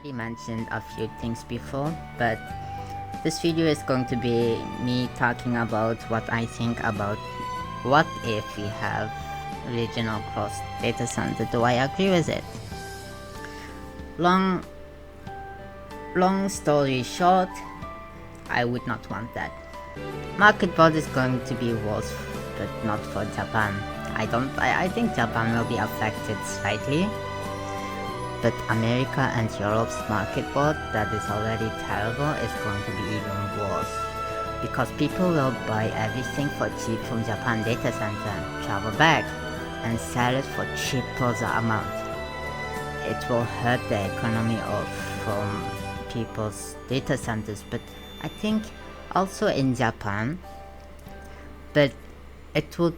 already mentioned a few things before, but this video is going to be me talking about what I think about what if we have regional cross data center. Do I agree with it? Long story short, I would not want that. Market board is going to be worse, but not for Japan. I think Japan will be affected slightly, but America and Europe's market board that is already terrible is going to be even worse, because people will buy everything for cheap from Japan data center, travel back, and sell it for triple the amount. It will hurt the economy of people's data centers, but I think also in Japan, but it would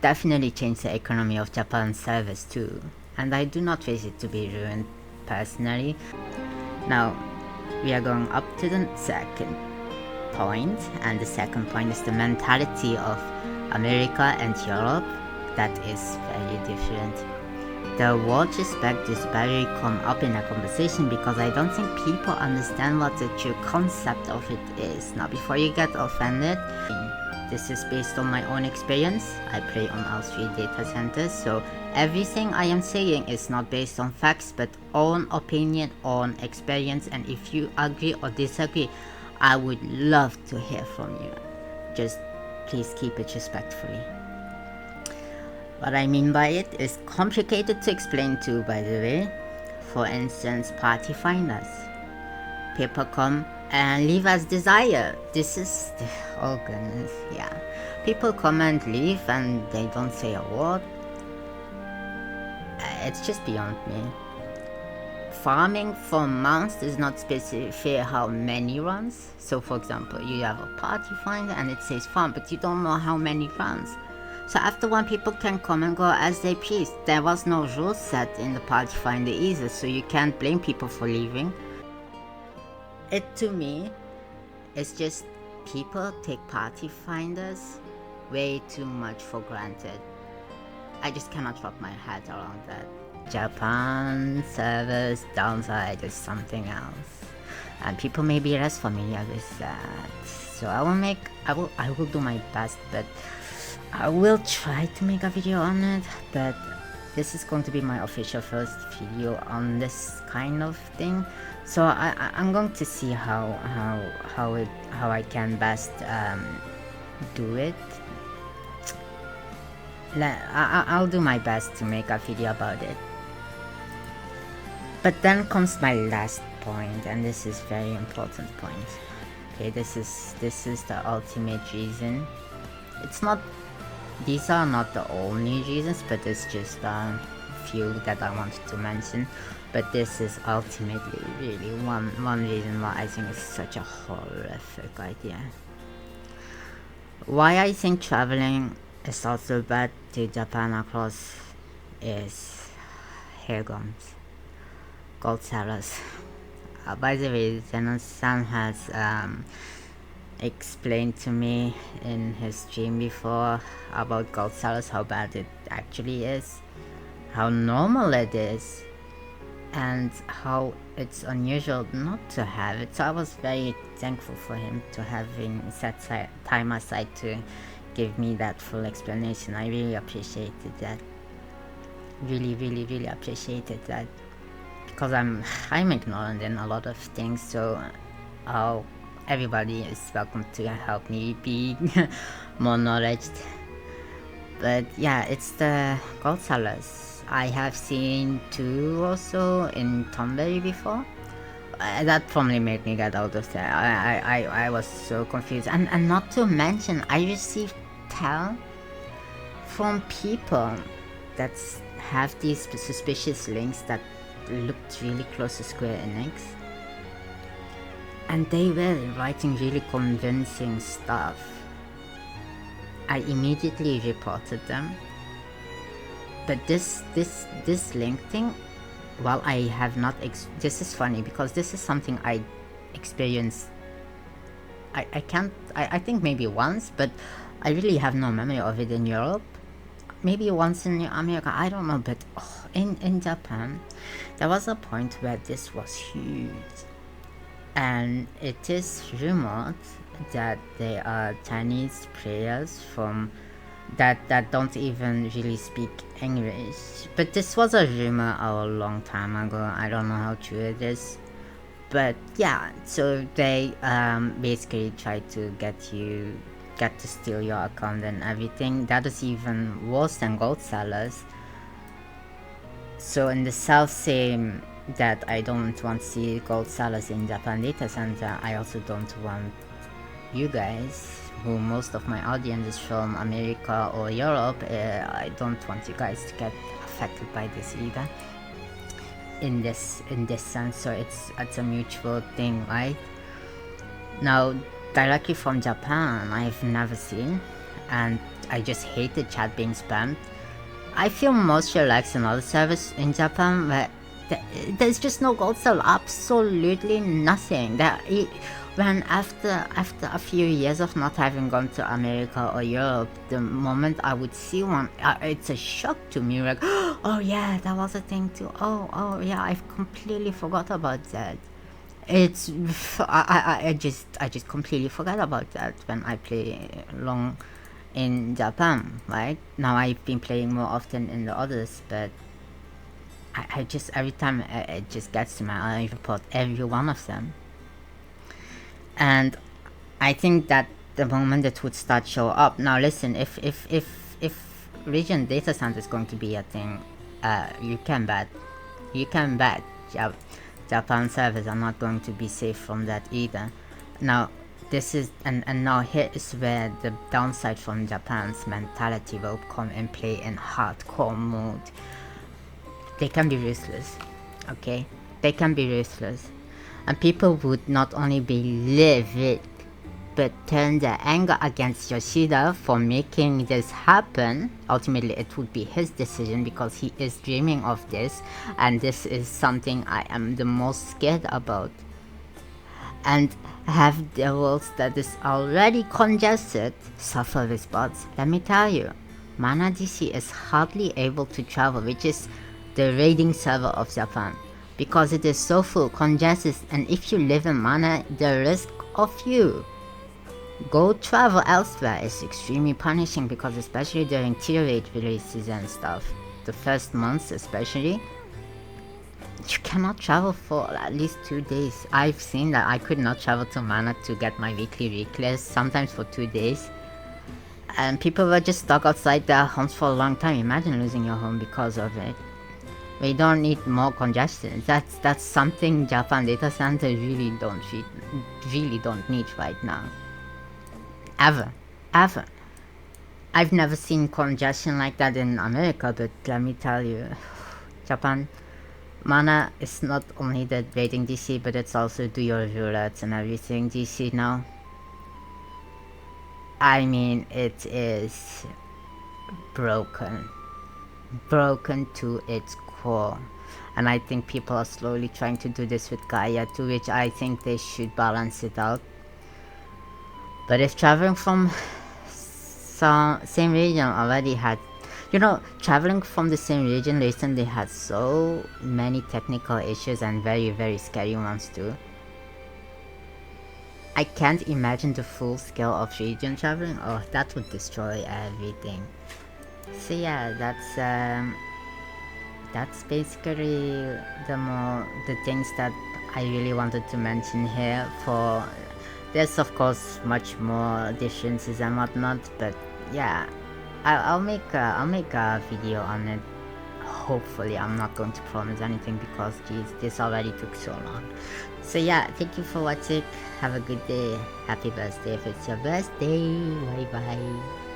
definitely change the economy of Japan's service too, and I do not wish it to be ruined personally. Now we are going up to the second point, and the second point is the mentality of America and Europe that is very different. The word respect just barely come up in a conversation because I don't think people understand what the true concept of it is. Now before you get offended, this is based on my own experience. I play on all 3 data centers, so everything I am saying is not based on facts but own opinion, own experience, and if you agree or disagree, I would love to hear from you. Just please keep it respectfully. What I mean by it is complicated to explain too, by the way. For instance, party finders. People come and leave as desired. This is, oh goodness, yeah. People come and leave and they don't say a word. It's just beyond me. Farming for months does not specify how many runs. So for example, you have a party finder and it says farm, but you don't know how many runs. So after one, people can come and go as they please. There was no rule set in the party finder either, so you can't blame people for leaving. It, to me, is just people take party finders way too much for granted. I just cannot wrap my head around that. Japan service downside is something else, and people may be less familiar with that. So I will do my best, but I will try to make a video on it, but this is going to be my official first video on this kind of thing. So I'm going to see how I can best do it. I'll do my best to make a video about it. But then comes my last point, and this is very important point. Okay, this is the ultimate reason. These are not the only reasons, but it's just a few that I wanted to mention. But this is ultimately really one reason why I think it's such a horrific idea. Why I think traveling is also bad to Japan across is, here comes, gold sellers. By the way, Zenon-san has explained to me in his stream before about gold sellers, how bad it actually is, how normal it is, and how it's unusual not to have it. So I was very thankful for him to having set time aside to give me that full explanation. I really appreciated that. Really appreciated that, because I'm ignorant in a lot of things, so everybody is welcome to help me be more knowledgeable. But yeah, it's the gold sellers. I have seen 2 or so in Thornbury before. That probably made me get out of there. I was so confused, and not to mention, I received tell from people that have these suspicious links that looked really close to Square Enix, and they were writing really convincing stuff. I immediately reported them. But this link thing, while I have not this is funny because this is something I experienced, I think maybe once, but I really have no memory of it in Europe. maybe once in America, I don't know, but in Japan, there was a point where this was huge, and it is rumored that there are Chinese players from that don't even really speak English. But this was a rumor a long time ago. I don't know how true it is. But yeah, so they basically try to get to steal your account and everything. That is even worse than gold sellers. So in the self same that I don't want to see gold sellers in Japan data center, I also don't want you guys, who most of my audience is from America or Europe, I don't want you guys to get affected by this either. In this sense, so it's a mutual thing, right? Now, directly from Japan, I've never seen, and I just hate the chat being spammed. I feel most relaxed in other service in Japan, where there's just no gold sell, absolutely nothing. When after a few years of not having gone to America or Europe, the moment I would see one, it's a shock to me. Like, oh yeah, that was a thing too. Oh yeah, I've completely forgot about that. It's I just completely forgot about that when I play long in Japan. Right now, I've been playing more often in the others, but I just every time it just gets to my eye, I report every one of them. And I think that the moment it would start show up. Now listen, if region data center is going to be a thing, you can bet Japan servers are not going to be safe from that either. Now this is and now here is where the downside from Japan's mentality will come and play in hardcore mode. They can be ruthless, okay? They can be ruthless. And people would not only be livid, but turn their anger against Yoshida for making this happen. Ultimately, it would be his decision because he is dreaming of this, and this is something I am the most scared about. And have the world that is already congested suffer with bots. Let me tell you, Mana DC is hardly able to travel, which is the raiding server of Japan, because it is so full, congested, and if you live in Mana, the risk of you go travel elsewhere is extremely punishing, because especially during tier 8 releases and stuff, the first months especially, you cannot travel for at least 2 days. I've seen that I could not travel to Mana to get my weekly reclass, sometimes for 2 days. And people were just stuck outside their homes for a long time. Imagine losing your home because of it. We don't need more congestion. That's something Japan data center really don't need right now. Ever. I've never seen congestion like that in America, but let me tell you, Japan, Mana is not only the rating DC, but it's also do your roulettes and everything DC now. I mean, it is broken to its core, and I think people are slowly trying to do this with Gaia, to which I think they should balance it out. But if traveling from same region already had, traveling from the same region recently had so many technical issues and very, very scary ones too. I can't imagine the full scale of region traveling. Oh, that would destroy everything. So yeah, that's basically the things that I really wanted to mention here. For there's of course much more differences and whatnot, but yeah, I'll make a video on it. Hopefully, I'm not going to promise anything because geez, this already took so long. So yeah, thank you for watching. Have a good day. Happy birthday if it's your birthday. Bye bye.